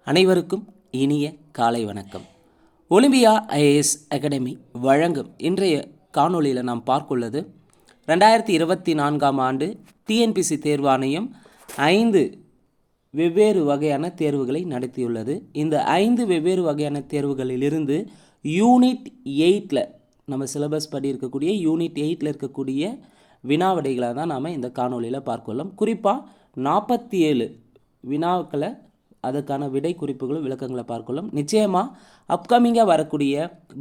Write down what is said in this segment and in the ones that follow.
அனைவருக்கும் இனிய காலை வணக்கம். ஒலிம்பியா ஐஏஎஸ் அகாடமி வழங்கும் இன்றைய காணொளியில் நாம் பார்க்குள்ளது 2024ஆம் ஆண்டு டிஎன்பிசி தேர்வாணையம் 5 வெவ்வேறு வகையான தேர்வுகளை நடத்தியுள்ளது. இந்த 5 வெவ்வேறு வகையான தேர்வுகளிலிருந்து யூனிட் 8ல் நம்ம சிலபஸ் படி இருக்கக்கூடிய யூனிட் 8ல் இருக்கக்கூடிய வினாவிடைகளை தான் நாம் இந்த காணொளியில் பார்க்கலாம். குறிப்பாக 47 வினாக்களை அதுக்கான விடை குறிப்புகளும் விளக்கங்களை பார்க்கலாம். நிச்சயமாக அப்கமிங்காக வரக்கூடிய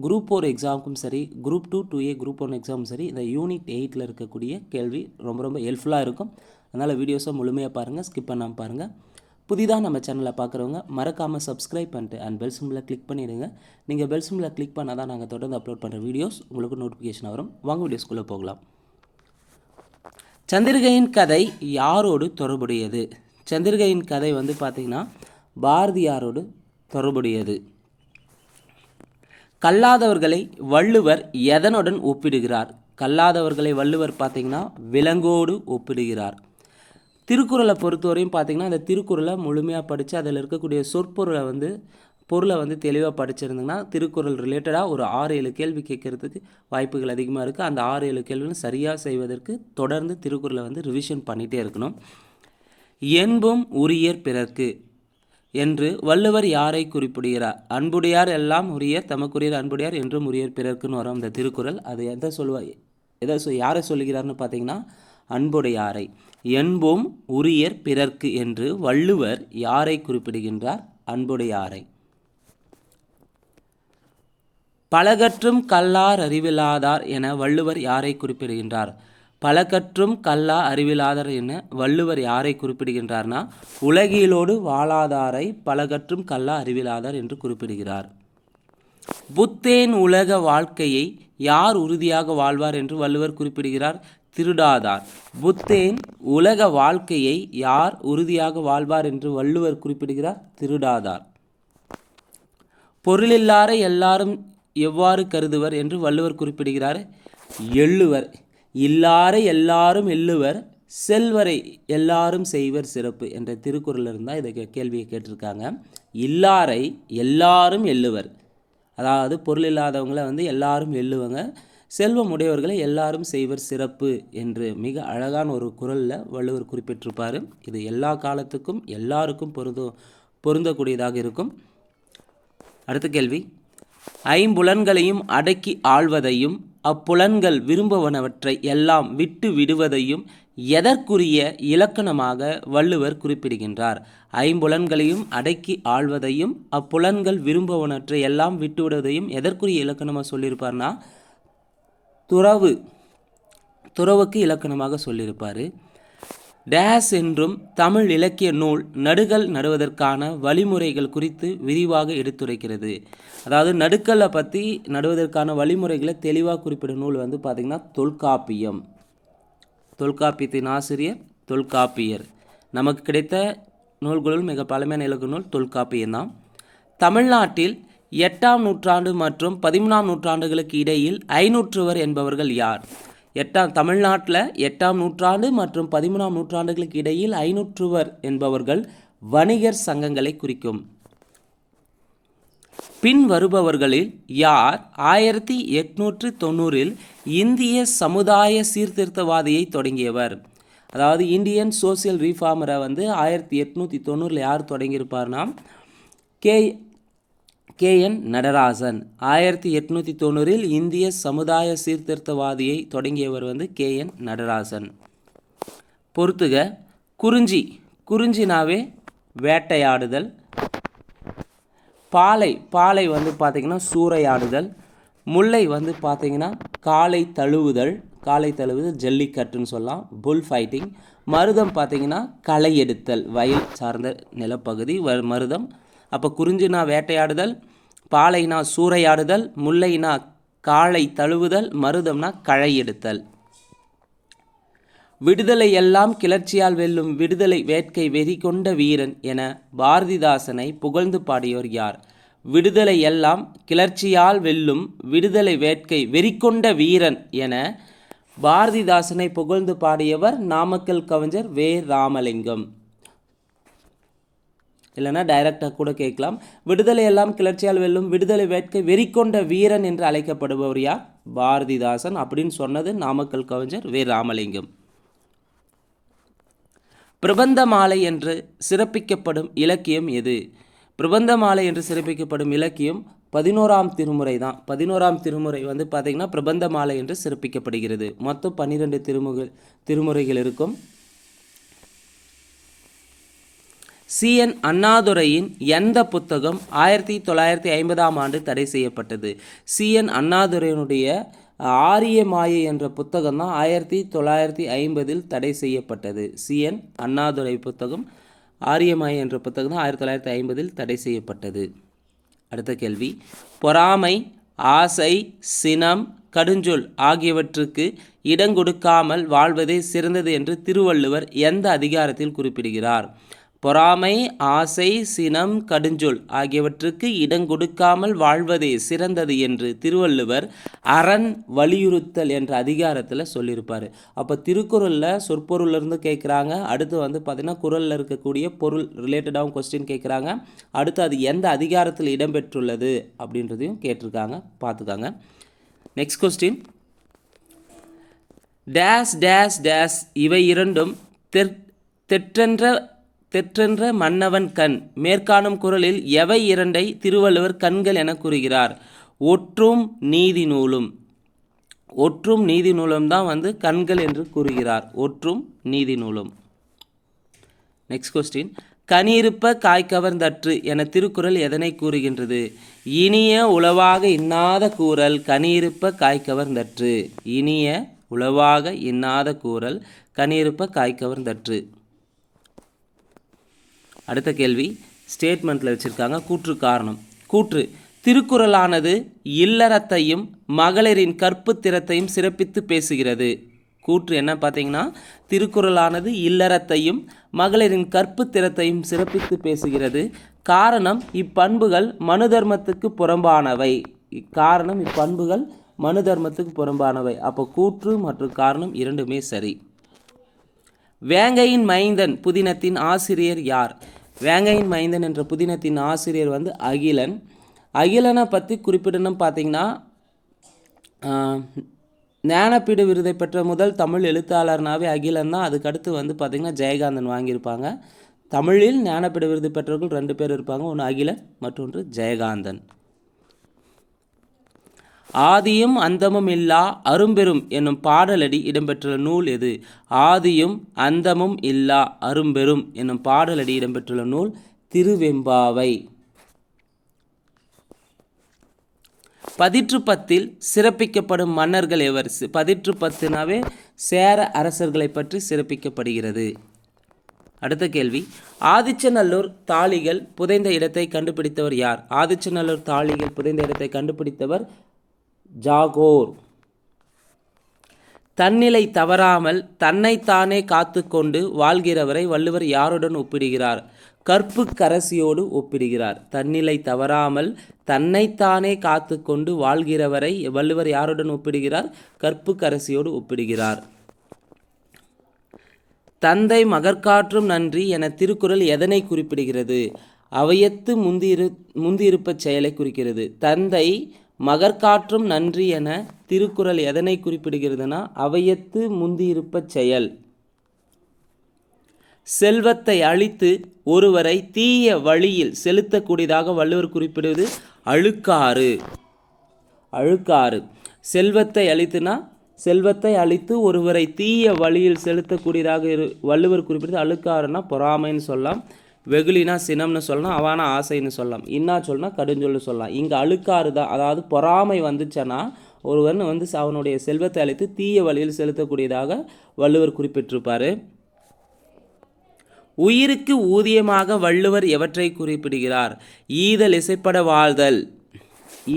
குரூப் 4 எக்ஸாமுக்கும் சரி, குரூப் 2, 2A, குரூப் 1 எக்ஸாமும் சரி, இந்த யூனிட் 8ல் இருக்கக்கூடிய கேள்வி ரொம்ப ஹெல்ப்ஃபுல்லாக இருக்கும். அதனால் வீடியோஸை முழுமையாக பாருங்கள், ஸ்கிப் பண்ணாமல் பாருங்கள். புதிதாக நம்ம சேனலை பார்க்குறவங்க மறக்காமல் சப்ஸ்கிரைப் பண்ணிட்டு அண்ட் பெல் சிம்பிளை கிளிக் பண்ணிடுங்க. நீங்கள் பெல் சிம்பிளை கிளிக் பண்ணால் தான் நாங்கள் தொடர்ந்து அப்லோட் பண்ணுற வீடியோஸ் உங்களுக்கு நோட்டிஃபிகேஷன் வரும். வாங்க வீடியோஸ்குள்ளே போகலாம். சந்திரிகையின் கதை யாரோடு தொடர்புடையது? சந்திரிகையின் கதை பார்த்திங்கன்னா பாரதியாரோடு தொடர்புடையது. கல்லாதவர்களை வள்ளுவர் எதனுடன் ஒப்பிடுகிறார்? கல்லாதவர்களை வள்ளுவர் பார்த்திங்கன்னா விலங்கோடு ஒப்பிடுகிறார். திருக்குறளை பொறுத்தவரையும் பார்த்திங்கன்னா இந்த திருக்குறளை முழுமையாக படித்து அதில் இருக்கக்கூடிய சொற்பொருளை பொருளை தெளிவாக படிச்சிருந்தீங்கன்னா திருக்குறள் ரிலேட்டடாக ஒரு 6-7 கேள்வி கேட்குறதுக்கு வாய்ப்புகள் அதிகமாக இருக்குது. அந்த 6-7 கேள்விகளும் சரியாக செய்வதற்கு தொடர்ந்து திருக்குறளை ரிவிஷன் பண்ணிகிட்டே இருக்கணும். என்பும் உரியர் பிறர்க்கு என்று வள்ளுவர் யாரை குறிப்பிடுகிறார்? அன்புடையார் எல்லாம் உரியர், தமக்குரியர் அன்புடையார் என்றும் உரியர் பிறர்க்குன்னு வரும் இந்த திருக்குறள். அது யாரை சொல்லுகிறார்னு பார்த்தீங்கன்னா அன்புடையாரை. என்பும் உரியர் பிறர்க்கு என்று வள்ளுவர் யாரை குறிப்பிடுகின்றார்? அன்புடையாரை. பலகற்றும் கல்லார் அறிவிலாதார் என வள்ளுவர் யாரை குறிப்பிடுகின்றார்? பலகற்றும் கல்லா அறிவிலாதார் என வள்ளுவர் யாரை குறிப்பிடுகின்றார்னா உலகிலோடு வாழாதாரை பலகற்றும் கல்லா அறிவிலாதார் என்று குறிப்பிடுகிறார். புத்தேன் உலக வாழ்க்கையை யார் உறுதியாக வாழ்வார் என்று வள்ளுவர் குறிப்பிடுகிறார்? திருடாதார். புத்தேன் உலக வாழ்க்கையை யார் உறுதியாக வாழ்வார் என்று வள்ளுவர் குறிப்பிடுகிறார்? திருடாதார். பொருளில்லாரை எல்லாரும் எவ்வாறு கருதுவர் என்று வள்ளுவர் குறிப்பிடுகிறார்? எள்ளுவர். இல்லாரை எல்லாரும் எள்ளுவர், செல்வரை எல்லாரும் செய்வர் சிறப்பு என்ற திருக்குறள் இருந்தால் இதை கேள்வியை கேட்டிருக்காங்க. இல்லாரை எல்லாரும் எள்ளுவர், அதாவது பொருள் இல்லாதவங்களை எல்லாரும் எள்ளுவங்க, செல்வம் உடையவர்களை எல்லாரும் செய்வர் சிறப்பு என்று மிக அழகான ஒரு குறளில் வள்ளுவர் குறிப்பிட்டிருப்பார். இது எல்லா காலத்துக்கும் எல்லாருக்கும் பொருந்தக்கூடியதாக இருக்கும். அடுத்த கேள்வி, ஐம்புலன்களையும் அடக்கி ஆள்வதையும் அப்புலன்கள் விரும்புவனவற்றை எல்லாம் விட்டு விடுவதையும் எதற்குரிய இலக்கணமாக வள்ளுவர் குறிப்பிடுகின்றார்? ஐம்புலன்களையும் அடக்கி ஆள்வதையும் அப்புலன்கள் விரும்புவனவற்றை எல்லாம் விட்டு விடுவதையும் எதற்குரிய இலக்கணமாக சொல்லியிருப்பார்னா துறவுக்கு இலக்கணமாக சொல்லியிருப்பார். டேஸ் என்றும் தமிழ் இலக்கிய நூல் நடுகள் நடுவதற்கான வழிமுறைகள் குறித்து விரிவாக எடுத்துரைக்கிறது. அதாவது நடுக்கல்லை பற்றி நடுவதற்கான வழிமுறைகளை தெளிவாக குறிப்பிடும் நூல் பார்த்திங்கன்னா தொல்காப்பியம். தொல்காப்பியத்தின் ஆசிரியர் தொல்காப்பியர். நமக்கு கிடைத்த நூல்களுள் மிக பழமையான இலக்கிய நூல் தொல்காப்பியம்தான். தமிழ்நாட்டில் 8ஆம் நூற்றாண்டு மற்றும் 13ஆம் நூற்றாண்டுகளுக்கு இடையில் 500 என்பவர்கள் யார்? தமிழ்நாட்டில் 8ஆம் நூற்றாண்டு மற்றும் 13ஆம் நூற்றாண்டுகளுக்கு இடையில் 500 என்பவர்கள் வணிகர் சங்கங்களை குறிக்கும். பின் வருபவர்களில் யார் 1890இல் இந்திய சமுதாய சீர்திருத்தவாதியை தொடங்கியவர்? அதாவது இந்தியன் சோசியல் ரீஃபார்மரை 1890இல் யார் தொடங்கியிருப்பார்னா KN நடராசன். 1890இல் இந்திய சமுதாய சீர்திருத்தவாதியை தொடங்கியவர் KN நடராசன். பொறுத்துக. குறிஞ்சினாவே வேட்டையாடுதல். பாலை பார்த்திங்கன்னா சூறையாடுதல். முல்லை பார்த்திங்கன்னா காளை தழுவுதல் ஜல்லிக்கட்டுன்னு சொல்லலாம், புல் ஃபைட்டிங். மருதம் பார்த்திங்கன்னா களை எடுத்தல், வயல் சார்ந்த நிலப்பகுதி மருதம். அப்போ குறிஞ்சினா வேட்டையாடுதல், பாலைனா சூறையாடுதல், முல்லைனா காளை தழுவுதல், மருதம்னா களை எடுத்தல். விடுதலை எல்லாம் கிளர்ச்சியால் வெல்லும் விடுதலை வேட்கை வெறி கொண்ட வீரன் என பாரதிதாசனை புகழ்ந்து பாடியோர் யார்? விடுதலை எல்லாம் கிளர்ச்சியால் வெல்லும் விடுதலை வேட்கை வெறி கொண்ட வீரன் என பாரதிதாசனை புகழ்ந்து பாடியவர் நாமக்கல் கவிஞர் வே. ராமலிங்கம். இல்லைன்னா டைரக்டாக கூட கேட்கலாம். விடுதலை எல்லாம் கிளர்ச்சியால் வெல்லும், விடுதலை வேட்கை வெறிக்கொண்ட வீரன் என்று அழைக்கப்படுபவர் யார்? பாரதிதாசன் அப்படின்னு சொன்னது நாமக்கல் கவிஞர் வே. ராமலிங்கம். பிரபந்த மாலை என்று சிறப்பிக்கப்படும் இலக்கியம் எது? பிரபந்த மாலை என்று சிறப்பிக்கப்படும் இலக்கியம் 11ஆம் திருமுறை தான். 11ஆம் திருமுறை வந்து பார்த்திங்கன்னா பிரபந்த மாலை என்று சிறப்பிக்கப்படுகிறது. மொத்தம் 12 திருமுறைகள் இருக்கும். CN அண்ணாதுரையின் எந்த புத்தகம் 1950ஆம் ஆண்டு தடை செய்யப்பட்டது? CN அண்ணாதுரையினுடைய ஆரிய மாயை என்ற புத்தகம் தான் 1950இல் தடை செய்யப்பட்டது. CN அண்ணாதுரை புத்தகம் ஆரிய மாயை என்ற புத்தகம் தான் 1950இல் தடை செய்யப்பட்டது. அடுத்த கேள்வி, பொறாமை, ஆசை, சினம், கடுஞ்சொல் ஆகியவற்றுக்கு இடங்கொடுக்காமல் வாழ்வதே சிறந்தது என்று திருவள்ளுவர் எந்த அதிகாரத்தில் குறிப்பிடுகிறார்? பொறாமை, ஆசை, சினம், கடுஞ்சொல் ஆகியவற்றுக்கு இடங்கொடுக்காமல் வாழ்வதே சிறந்தது என்று திருவள்ளுவர் அரண் வலியுறுத்தல் என்ற அதிகாரத்தில் சொல்லியிருப்பார். அப்போ திருக்குறளில் சொற்பொருளிலிருந்து கேட்குறாங்க. அடுத்து வந்து பார்த்திங்கன்னா குறளில் இருக்கக்கூடிய பொருள் ரிலேட்டடாகவும் கொஸ்டின் கேட்குறாங்க. அடுத்து அது எந்த அதிகாரத்தில் இடம்பெற்றுள்ளது அப்படின்றதையும் கேட்டிருக்காங்க, பார்த்துக்காங்க. நெக்ஸ்ட் கொஸ்டின், டேஸ் டேஸ் டேஸ் இவை இரண்டும் தெற்றென்ற மன்னவன் கண். மேற்காணும் குறளில் எவை இரண்டை திருவள்ளுவர் கண்கள் என கூறுகிறார்? ஒற்றும் நீதி நூலும். ஒற்றும் நீதி நூலும் தான் வந்து கண்கள் என்று கூறுகிறார். ஒற்றும் நீதி நூலும். நெக்ஸ்ட் கொஸ்டின், கனியிருப்ப காய்கவர்ந்தற்று என திருக்குறள் எதனை கூறுகின்றது? இனிய உளவாக இன்னாத கூறல் கனியிருப்ப காய்கவர்ந்தற்று. இனிய உளவாக இன்னாத கூறல் கனியிருப்ப காய்கவர்ந்தற்று. அடுத்த கேள்வி ஸ்டேட்மெண்ட்டில் வச்சுருக்காங்க. கூற்று காரணம். கூற்று, திருக்குறளானது இல்லறத்தையும் மகளிரின் கற்பு திறத்தையும் சிறப்பித்து பேசுகிறது. கூற்று என்ன பார்த்தீங்கன்னா, திருக்குறளானது இல்லறத்தையும் மகளிரின் கற்பு திறத்தையும் சிறப்பித்து பேசுகிறது. காரணம், இப்பண்புகள் மனு தர்மத்துக்கு புறம்பானவை. காரணம், இப்பண்புகள் மனு தர்மத்துக்கு புறம்பானவை. அப்போ கூற்று மற்றும் காரணம் இரண்டுமே சரி. வேங்கையின் மைந்தன் புதினத்தின் ஆசிரியர் யார்? வேங்கையின் மைந்தன் என்ற புதினத்தின் ஆசிரியர் வந்து அகிலன். அகிலனை பற்றி குறிப்பிடணும் பார்த்தீங்கன்னா, ஞானப்பீடு விருதை பெற்ற முதல் தமிழ் எழுத்தாளர்னாவே அகிலன் தான். அதுக்கடுத்து வந்து பார்த்திங்கன்னா ஜெயகாந்தன் வாங்கியிருப்பாங்க. தமிழில் ஞானப்பீடு விருது பெற்றவர்கள் 2 பேர் இருப்பாங்க. ஒன்று அகிலன், மற்றொன்று ஜெயகாந்தன். ஆதியும் அந்தமும் இல்லா அரும்பெரும் என்னும் பாடலடி இடம்பெற்றுள்ள நூல் எது? ஆதியும் அந்தமும் இல்லா அரும்பெரும் என்னும் பாடலடி இடம்பெற்றுள்ள நூல் திருவெம்பாவை. பதிற்றுப்பத்தில் சிறப்பிக்கப்படும் மன்னர்கள் எவர்? பதிற்றுப்பத்துனாவே சேர அரசர்களை பற்றி சிறப்பிக்கப்படுகிறது. அடுத்த கேள்வி, ஆதிச்சநல்லூர் தாளிகள் புதைந்த இடத்தை கண்டுபிடித்தவர் யார்? ஆதிச்சநல்லூர் தாளிகள் புதைந்த இடத்தை கண்டுபிடித்தவர் ஜாகோர். தன்னிலை தவறாமல் தன்னைத்தானே காத்து கொண்டு வாழ்கிறவரை வள்ளுவர் யாருடன் ஒப்பிடுகிறார்? கற்புக்கரசியோடு ஒப்பிடுகிறார். தன்னிலை தவறாமல் தன்னைத்தானே காத்து கொண்டு வாழ்கிறவரை வள்ளுவர் யாருடன் ஒப்பிடுகிறார்? கற்புக்கரசியோடு ஒப்பிடுகிறார். தந்தை மகற்காற்றும் நன்றி என திருக்குறள் எதனை குறிப்பிடுகிறது? அவையத்து முந்தியிருப்பச் செயலை குறிக்கிறது. தந்தை மகற்காற்றும் நன்றி என திருக்குறள் எதனை குறிப்பிடுகிறதுனா அவையத்து முந்தியிருப்பச் செயல். செல்வத்தை அழித்து ஒருவரை தீய வழியில் செலுத்தக்கூடியதாக வள்ளுவர் குறிப்பிடுவது அழுக்காறு. அழுக்காறு. செல்வத்தை அழித்துனா செல்வத்தை அழித்து ஒருவரை தீய வழியில் செலுத்தக்கூடியதாக வள்ளுவர் குறிப்பிடுவது அழுக்காறுனா பொறாமைன்னு சொல்லலாம். வெகுளினா சினம்னு சொல்லலாம். அவானா ஆசைன்னு சொல்லலாம். இன்னா சொல்லலாம் கடுஞ்சொல்னு சொல்லலாம். இங்கே அழுக்காறு தான். அதாவது பொறாமை வந்துச்சுன்னா ஒருவன் வந்து அவனுடைய செல்வத்தை அழித்து தீய வழியில் செலுத்தக்கூடியதாக வள்ளுவர் குறிப்பிட்டிருப்பார். உயிருக்கு ஊதியமாக வள்ளுவர் எவற்றை குறிப்பிடுகிறார்? ஈதல் இசைப்பட வாழ்தல்.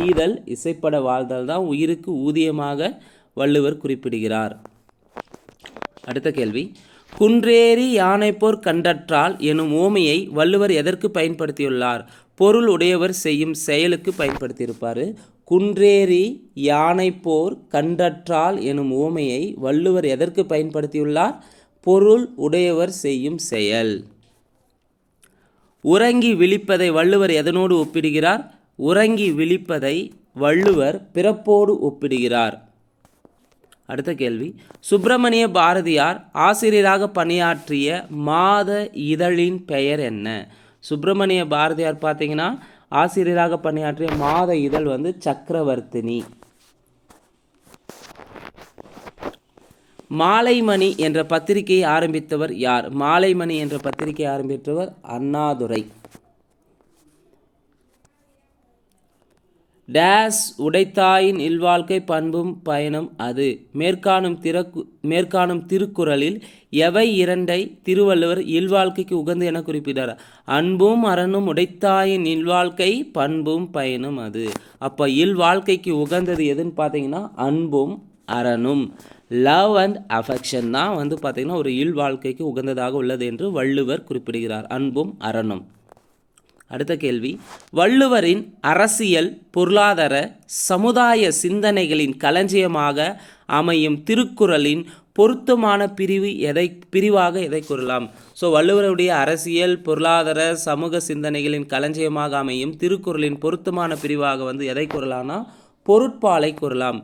ஈதல் இசைப்பட வாழ்தல் தான் உயிருக்கு ஊதியமாக வள்ளுவர் குறிப்பிடுகிறார். அடுத்த கேள்வி, குன்றேறி யானைப்போர் கண்டற்றால் எனும் ஓமையை வள்ளுவர் எதற்கு பயன்படுத்தியுள்ளார்? பொருள் உடையவர் செய்யும் செயலுக்கு பயன்படுத்தியிருப்பார். குன்றேறி யானைப்போர் கண்டற்றால் எனும் ஓமையை வள்ளுவர் எதற்கு பயன்படுத்தியுள்ளார்? பொருள் உடையவர் செய்யும் செயல். உறங்கி விழிப்பதை வள்ளுவர் எதனோடு ஒப்பிடுகிறார்? உறங்கி விழிப்பதை வள்ளுவர் பிறப்போடு ஒப்பிடுகிறார். அடுத்த கேள்வி, சுப்பிரமணிய பாரதியார் ஆசிரியராக பணியாற்றிய மாத இதழின் பெயர் என்ன? சுப்பிரமணிய பாரதியார் பார்த்தீங்கன்னா ஆசிரியராக பணியாற்றிய மாத இதழ் சக்கரவர்த்தினி. மாலைமணி என்ற பத்திரிகையை ஆரம்பித்தவர் யார்? மாலைமணி என்ற பத்திரிகையை ஆரம்பித்தவர் அண்ணாதுரை. டேஸ் உடைத்தாயின் இல்வாழ்க்கை பண்பும் பயனும் அது. மேற்காணும் திருக்குறளில் எவை இரண்டை திருவள்ளுவர் இல்வாழ்க்கைக்கு உகந்து என குறிப்பிட்டார்? அன்பும் அறனும் உடைத்தாயின் இல்வாழ்க்கை பண்பும் பயனும் அது. அப்போ இல்வாழ்க்கைக்கு உகந்தது எதுன்னு பார்த்தீங்கன்னா அன்பும் அறனும். லவ் அண்ட் அஃபெக்ஷன் தான் பார்த்தீங்கன்னா ஒரு இல்வாழ்க்கைக்கு உகந்ததாக உள்ளது என்று வள்ளுவர் குறிப்பிடுகிறார். அன்பும் அறனும். அடுத்த கேள்வி, வள்ளுவரின் அரசியல் பொருளாதார சமுதாய சிந்தனைகளின் களஞ்சியமாக அமையும் திருக்குறளின் பொருத்தமான பிரிவாக எதை கூறலாம்? ஸோ வள்ளுவருடைய அரசியல் பொருளாதார சமூக சிந்தனைகளின் களஞ்சியமாக அமையும் திருக்குறளின் பொருத்தமான பிரிவாக எதை கூறலாம்னா பொருட்பாலை கூறலாம்.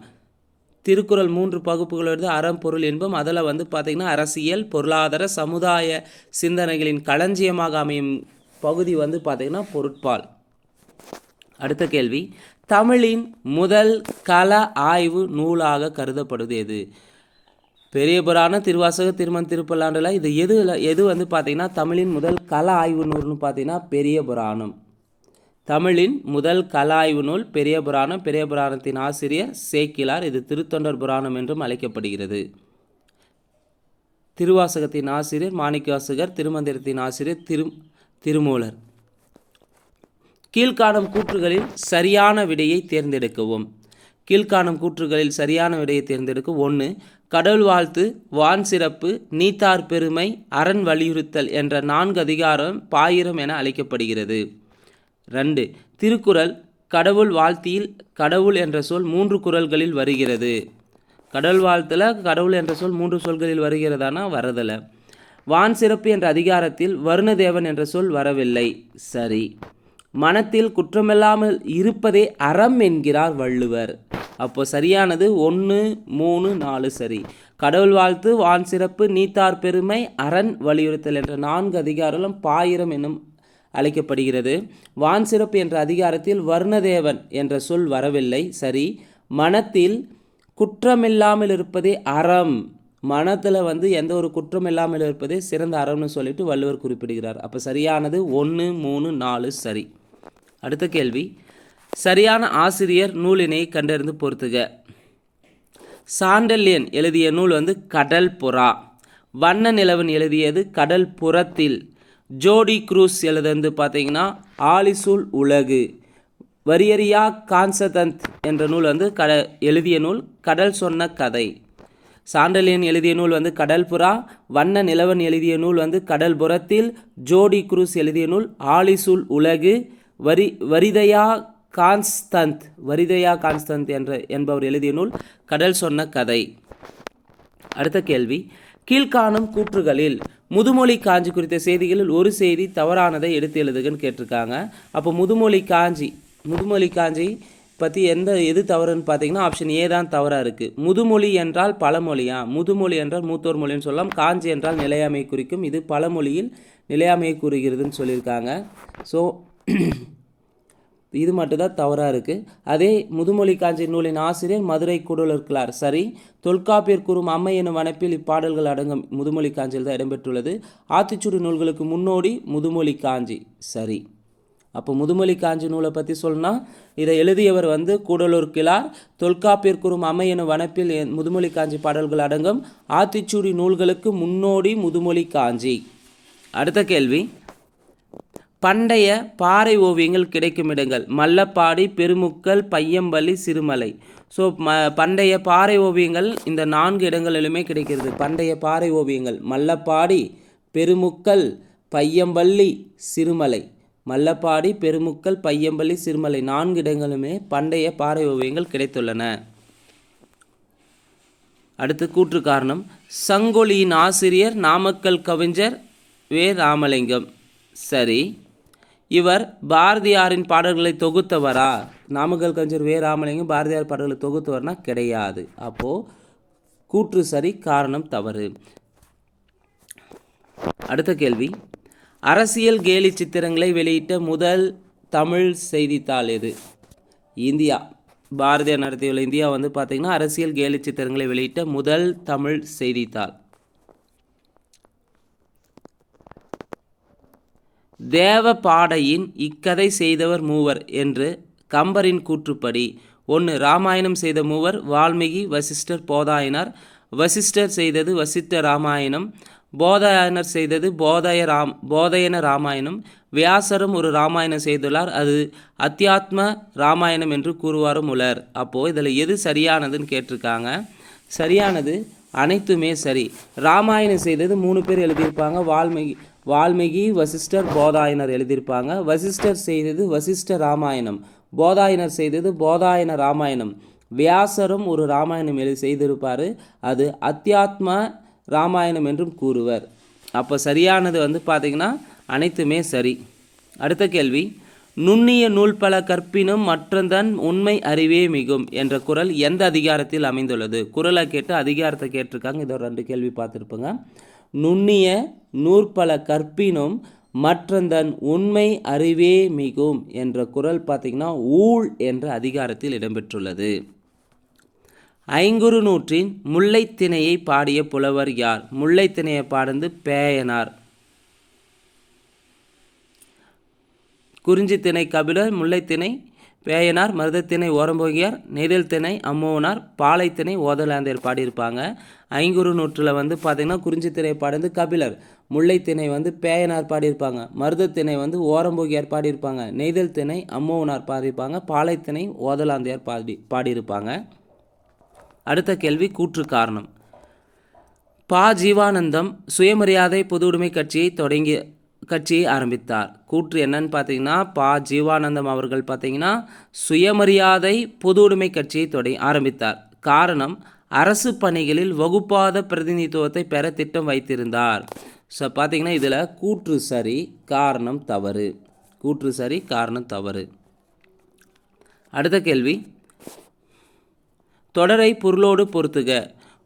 திருக்குறள் 3 பகுப்புகள் வருது, அறம் பொருள் இன்பம். அதில் பார்த்திங்கன்னா அரசியல் பொருளாதார சமுதாய சிந்தனைகளின் களஞ்சியமாக அமையும் பகுதி பார்த்திங்கன்னா பொருட்பால். அடுத்த கேள்வி, தமிழின் முதல் கள ஆய்வு நூலாக கருதப்படுவது எது? பெரிய புராணம், திருவாசகம், திருமண், திருப்பல்லாண்டுல இது எது பார்த்திங்கன்னா தமிழின் முதல் கள ஆய்வு நூல்னு பார்த்திங்கன்னா பெரிய புராணம். தமிழின் முதல் கள ஆய்வு நூல் பெரிய புராணம். பெரிய புராணத்தின் ஆசிரியர் சேக்கிழார். இது திருத்தொண்டர் புராணம் என்றும் அழைக்கப்படுகிறது. திருவாசகத்தின் ஆசிரியர் மாணிக்கவாசகர். திருமந்திரத்தின் ஆசிரியர் திருமூலர். கீழ்காணும் கூற்றுகளில் சரியான விடையை தேர்ந்தெடுக்கவும். கீழ்காணும் கூற்றுகளில் சரியான விடையை தேர்ந்தெடுக்க. 1. கடவுள் வாழ்த்து, வான் சிறப்பு, நீத்தார் பெருமை, அரண் வலியுறுத்தல் என்ற 4 அதிகாரம் பாயிரம் என அழைக்கப்படுகிறது. 2. திருக்குறள் கடவுள் வாழ்த்தியில் கடவுள் என்ற சொல் 3 குறள்களில் வருகிறது. கடவுள் வாழ்த்தில் கடவுள் என்ற சொல் 3 சொல்களில் வருகிறதானா? வரதில்லை. வான் சிறப்பு என்ற அதிகாரத்தில் வருணதேவன் என்ற சொல் வரவில்லை. சரி. மனத்தில் குற்றமில்லாமல் இருப்பதே அறம் என்கிறார் வள்ளுவர். அப்போ சரியானது 1, 3, 4 சரி. கடவுள் வாழ்த்து, வான் சிறப்பு, நீத்தார் பெருமை, அரண் வலியுறுத்தல் என்ற 4 அதிகாரம் பாயிரம் என்னும் அழைக்கப்படுகிறது. வான் சிறப்பு என்ற அதிகாரத்தில் வருணதேவன் என்ற சொல் வரவில்லை. சரி. மனத்தில் குற்றமில்லாமல் இருப்பதே அறம். மனத்தில் எந்த ஒரு குற்றம் இல்லாமல் இருப்பதே சிறந்த அறம்னு சொல்லிட்டு வள்ளுவர் குறிப்பிடுகிறார். அப்போ சரியானது 1, 3, 4 சரி. அடுத்த கேள்வி, சரியான ஆசிரியர் நூலினை கண்டறிந்து பொறுத்துக. சாண்டல்யன் எழுதிய நூல் கடல் புறா. வண்ண நிலவன் எழுதியது கடல் புறத்தில். ஜோடி குரூஸ் எழுதுந்து பார்த்தீங்கன்னா ஆலிசூல் உலகு. வரியறியா கான்சதந்த் என்ற நூல் எழுதிய நூல் கடல் சொன்ன கதை. சாண்டல்யன் எழுதிய நூல் கடல் புறா. வண்ண நிலவன் எழுதிய நூல் கடல் புறத்தில். ஜோடி குரூஸ் எழுதிய நூல் ஆலிசூல் உலகு. வரிதயா கான்ஸ்தந்த் என்பவர் எழுதிய நூல் கடல் சொன்ன கதை. அடுத்த கேள்வி, கீழ்காணும் கூற்றுகளில் முதுமொழி காஞ்சி குறித்த செய்திகளில் ஒரு செய்தி தவறானதை எடுத்து எழுதுகன்னு கேட்டிருக்காங்க. அப்போ முதுமொழி காஞ்சி பற்றி எது தவறுன்னு பார்த்தீங்கன்னா ஆப்ஷன் ஏ தான் தவறாக இருக்குது. முதுமொழி என்றால் பழமொழியா? முதுமொழி என்றால் மூத்தோர் மொழின்னு சொல்லலாம். காஞ்சி என்றால் நிலையாமை குறிக்கும். இது பழமொழியில் நிலையாமையை கூறுகிறதுன்னு சொல்லியிருக்காங்க. ஸோ இது மட்டும்தான் தவறாக இருக்குது. அதே முதுமொழி காஞ்சி நூலின் ஆசிரியர் மதுரை கூடலூர்கிழார். சரி. தொல்காப்பியர் கூறும் அம்மை எனும் வனப்பில் இப்பாடல்கள் அடங்கும் முதுமொழி காஞ்சியில் தான் இடம்பெற்றுள்ளது. ஆத்திச்சூடி நூல்களுக்கு முன்னோடி முதுமொழி காஞ்சி. சரி. அப்போ முதுமொழி காஞ்சி நூலை பற்றி சொன்னால் இதை எழுதியவர் கூடலூர்கிழார். தொல்காப்பியர் கூறும் அம்மை எனும் வனப்பில் முதுமொழி காஞ்சி பாடல்கள் அடங்கும். ஆத்திச்சூடி நூல்களுக்கு முன்னோடி முதுமொழி காஞ்சி. அடுத்த கேள்வி, பண்டைய பாறை ஓவியங்கள் கிடைக்கும் இடங்கள். மல்லப்பாடி, பெருமுக்கல், பையம்பள்ளி, சிறுமலை. ஸோ பண்டைய பாறை ஓவியங்கள் இந்த 4 இடங்களிலுமே கிடைக்கிறது. பண்டைய பாறை ஓவியங்கள் மல்லப்பாடி, பெருமுக்கல், பையம்பள்ளி, சிறுமலை. மல்லப்பாடி, பெருமுக்கல், பையம்பள்ளி, சிறுமலை 4 இடங்களுமே பண்டைய பாறை ஓவியங்கள் கிடைத்துள்ளன. அடுத்து கூற்று காரணம். சங்கொலியின் ஆசிரியர் நாமக்கல் கவிஞர் வே. ராமலிங்கம். சரி. இவர் பாரதியாரின் பாடல்களை தொகுத்தவரா? நாமக்கல் கவிஞர் வே. ராமலிங்கம் பாரதியார் பாடல்களை தொகுத்தவர்னா கிடையாது. அப்போது கூற்று சரி, காரணம் தவறு. அடுத்த கேள்வி, அரசியல் கேலி சித்திரங்களை வெளியிட்ட முதல் தமிழ் செய்தித்தாள் எது? இந்தியா. பாரதியார் நடத்தியுள்ள இந்தியா வந்து பார்த்திங்கன்னா அரசியல் கேலி சித்திரங்களை வெளியிட்ட முதல் தமிழ் செய்தித்தாள். தேவ பாடையின் இக்கதை செய்தவர் மூவர் என்று கம்பரின் கூற்றுப்படி: 1. ராமாயணம் செய்த மூவர் வால்மீகி, வசிஷ்டர், போதாயனர். வசிஷ்டர் செய்தது வசிஷ்ட ராமாயணம். போதாயனர் செய்தது போதயன ராமாயணம். வியாசரும் ஒரு ராமாயணம் செய்துள்ளார், அது அத்தியாத்ம ராமாயணம் என்று கூறுவாரும் உலர். அப்போது இதில் எது சரியானதுன்னு கேட்டிருக்காங்க. சரியானது அனைத்துமே சரி. ராமாயணம் செய்தது 3 பேர் எழுதியிருப்பாங்க. வால்மீகி, வசிஷ்டர், போதாயனர் எழுதியிருப்பாங்க. வசிஷ்டர் செய்தது வசிஷ்ட ராமாயணம். போதாயனர் செய்தது போதாயன ராமாயணம். வியாசரும் ஒரு ராமாயணம் செய்திருப்பார், அது அத்தியாத்ம ராமாயணம் என்றும் கூறுவர். அப்போ சரியானது வந்து பார்த்திங்கன்னா அனைத்துமே சரி. அடுத்த கேள்வி, நுண்ணிய நூல் பல கற்பினும் மற்றந்தன் உண்மை அறிவே மிகும் என்ற குறள் எந்த அதிகாரத்தில் அமைந்துள்ளது? குறளை கேட்டு அதிகாரத்தை கேட்டிருக்காங்க. இதோ 2 கேள்வி பார்த்துருப்போங்க. நுண்ணிய நூற்பல கற்பினும் மற்றந்தன் உண்மை அறிவே மிகும் என்ற குறள் பார்த்திங்கன்னா ஊழ் என்ற அதிகாரத்தில் இடம்பெற்றுள்ளது. ஐங்குறு நூற்றின் முல்லைத்திணையை பாடிய புலவர் யார்? முல்லைத்திணையை பாடுந்து பேயனார். குறிஞ்சித்திணை கபிலர், முல்லைத்திணை பேயனார், மருதத்திணை ஓரம்போகியார், நெய்தல் திணை அம்மோனார், பாலைத்திணை ஓதலாந்தையர் பாடியிருப்பாங்க. ஐங்குறு நூற்றில் வந்து பார்த்திங்கன்னா குறிஞ்சித்திணை பாடுந்து கபிலர், முல்லைத்திணை வந்து பேயனார் பாடியிருப்பாங்க, மருதத்திணை வந்து ஓரம்போகியார் பாடியிருப்பாங்க, நெய்தல் திணை அம்மோனார் பாடியிருப்பாங்க, பாலைத்திணை ஓதலாந்தையார் பாடியிருப்பாங்க. அடுத்த கேள்வி, கூற்று காரணம். பா. ஜீவானந்தம் சுயமரியாதை பொது உடைமை கட்சியை ஆரம்பித்தார். கூற்று என்னன்னு பார்த்தீங்கன்னா, பா. ஜீவானந்தம் அவர்கள் பார்த்தீங்கன்னா சுயமரியாதை பொது உடைமை கட்சியை ஆரம்பித்தார். காரணம், அரசு பணிகளில் வகுப்பாத பிரதிநிதித்துவத்தை பெற திட்டம் வைத்திருந்தார். ஸோ பார்த்தீங்கன்னா இதில் கூற்று சரி, காரணம் தவறு. கூற்று சரி, காரணம் தவறு. அடுத்த கேள்வி, தொடரை பொருளோடு பொருத்துக.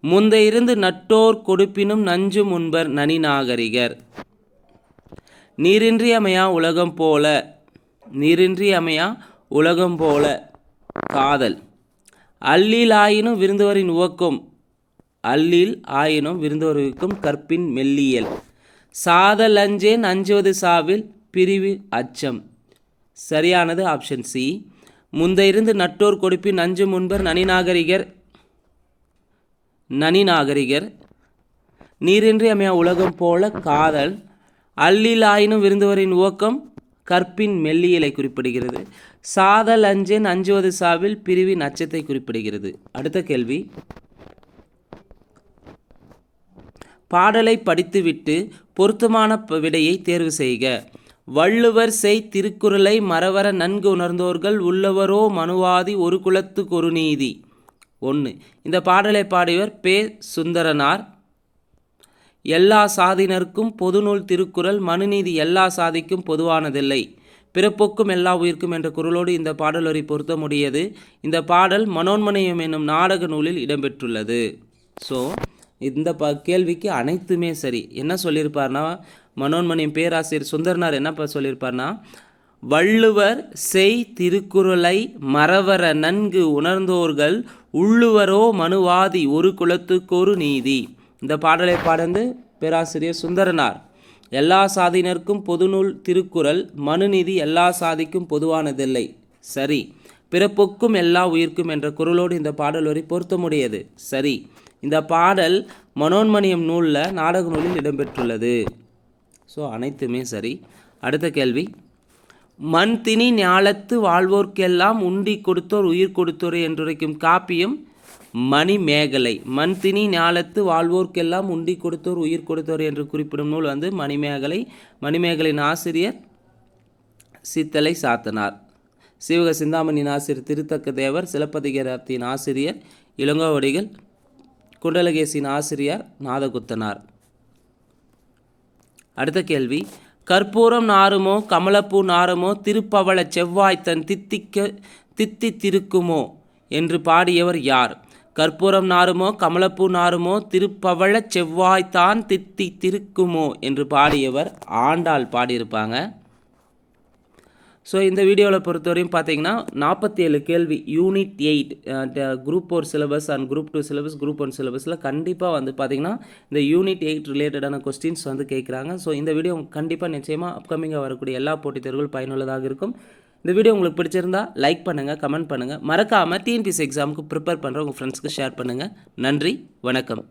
முந்த இருந்து நட்டோர் கொடுப்பினும் நஞ்சு முன்பர் நனி நாகரிகர். நீரின்றியமையா உலகம் போல, நீரின்றியமையா உலகம் போல காதல். அல்லில் ஆயினும் விருந்துவரின் உவக்கும், அல்லில் ஆயினும் விருந்துவருக்கும் கற்பின் மெல்லியல். சாதல் அஞ்சேன் அஞ்சுவது சாவில் பிரிவு அச்சம். சரியானது ஆப்ஷன் சி. முந்த இருந்து நட்டோர் கொடுப்பின் நஞ்சு முன்பர் நனி நாகரிகர். நீரின்றி அமையா உலகம் போல காதல். அல்லில் ஆயினும் விருந்துவரின் ஊக்கம் கற்பின் மெல்லியலை குறிப்பிடுகிறது. சாதல் அஞ்சேன் அஞ்சுவது சாவில் பிரிவின் அச்சத்தை குறிப்பிடுகிறது. அடுத்த கேள்வி, பாடலை படித்துவிட்டு பொருத்தமான விடையை தேர்வு செய்க. வள்ளுவர் செய் திருக்குறளை மறவர நன்கு உணர்ந்தோர்கள் உள்ளவரோ மனுவாதி ஒரு குலத்துக்கு ஒரு நீதி. 1. இந்த பாடலை பாடியவர் பே. சுந்தரனார். எல்லா சாதியினருக்கும் பொதுநூல் திருக்குறள், மனுநீதி எல்லா சாதிக்கும் பொதுவானதில்லை, பிறப்போக்கும் எல்லா உயிர்க்கும் என்ற குறளோடு இந்த பாடல் வரி பொருத்த முடியது. இந்த பாடல் மனோன்மணியம் என்னும் நாடக நூலில் இடம்பெற்றுள்ளது. ஸோ இந்த கேள்விக்கு அனைத்துமே சரி. என்ன சொல்லியிருப்பார்னா, மனோன்மணியம் பேராசிரியர் சுந்தரனார் என்ன சொல்லியிருப்பார்னா, வள்ளுவர் செய் திருக்குறளை மறவர நன்கு உணர்ந்தோர்கள் உள்ளுவரோ மனுவாதி ஒரு குலத்துக்கு ஒரு நீதி. இந்த பாடலை பாடந்து பேராசிரியர் சுந்தரனார். எல்லா சாதியினருக்கும் பொதுநூல் திருக்குறள், மனுநீதி எல்லா சாதிக்கும் பொதுவானதில்லை, சரி, பிறப்புக்கும் எல்லா உயிர்க்கும் என்ற குறளோடு இந்த பாடல் வரி பொருத்த முடியாது, சரி. இந்த பாடல் மனோன்மணியம் நூலில் நாடக நூலில் இடம்பெற்றுள்ளது. ஸோ அனைத்துமே சரி. அடுத்த கேள்வி, மண் திணி ஞாலத்து வாழ்வோர்க்கெல்லாம் உண்டி கொடுத்தோர் உயிர் கொடுத்தோர் என்றுரைக்கும் காப்பியம் மணிமேகலை. மண் திணி ஞாலத்து வாழ்வோர்க்கெல்லாம் உண்டி கொடுத்தோர் உயிர் கொடுத்தோர் என்று குறிப்பிடும் நூல் வந்து மணிமேகலை. மணிமேகலையின் ஆசிரியர் சித்தலை சாத்தனார். சிவக சிந்தாமணியின் ஆசிரியர் திருத்தக்க தேவர். சிலப்பதிகாரத்தின் ஆசிரியர் இளங்கோவடிகள். குண்டலகேசியின் ஆசிரியர் நாதகுத்தனார். அடுத்த கேள்வி, கற்பூரம் நாருமோ கமலப்பூ நாருமோ திருப்பவள செவ்வாய்த்தன் தித்தித்திருக்குமோ என்று பாடியவர் யார்? கற்பூரம் நாருமோ கமலப்பூ நாருமோ திருப்பவள செவ்வாய்த்தான் தித்தித்திருக்குமோ என்று பாடியவர் ஆண்டாள் பாடியிருப்பாங்க. ஸோ இந்த வீடியோவில் பொறுத்தவரையும் பார்த்தீங்கன்னா 47 கேள்வி unit 8 group 4 syllabus and group 2 syllabus group 1 சிலபஸில் கண்டிப்பாக வந்து பார்த்தீங்கன்னா இந்த யூனிட் 8 ரிலேட்டடான கொஸ்டின்ஸ் வந்து கேட்குறாங்க. ஸோ இந்த வீடியோ கண்டிப்பாக நிச்சயமாக அப்கமிங்காக வரக்கூடிய எல்லா போட்டித் தேர்வுகள் பயனுள்ளதாக இருக்கும். இந்த வீடியோ உங்களுக்கு பிடிச்சிருந்தா லைக் பண்ணுங்கள், கமெண்ட் பண்ணுங்கள், மறக்காமல் டிஎன்பிஎஸ்சி எக்ஸாமுக்கு ப்ரிப்பேர் பண்ணுற உங்கள் ஃப்ரெண்ட்ஸ்க்கு ஷேர் பண்ணுங்கள். நன்றி, வணக்கம்.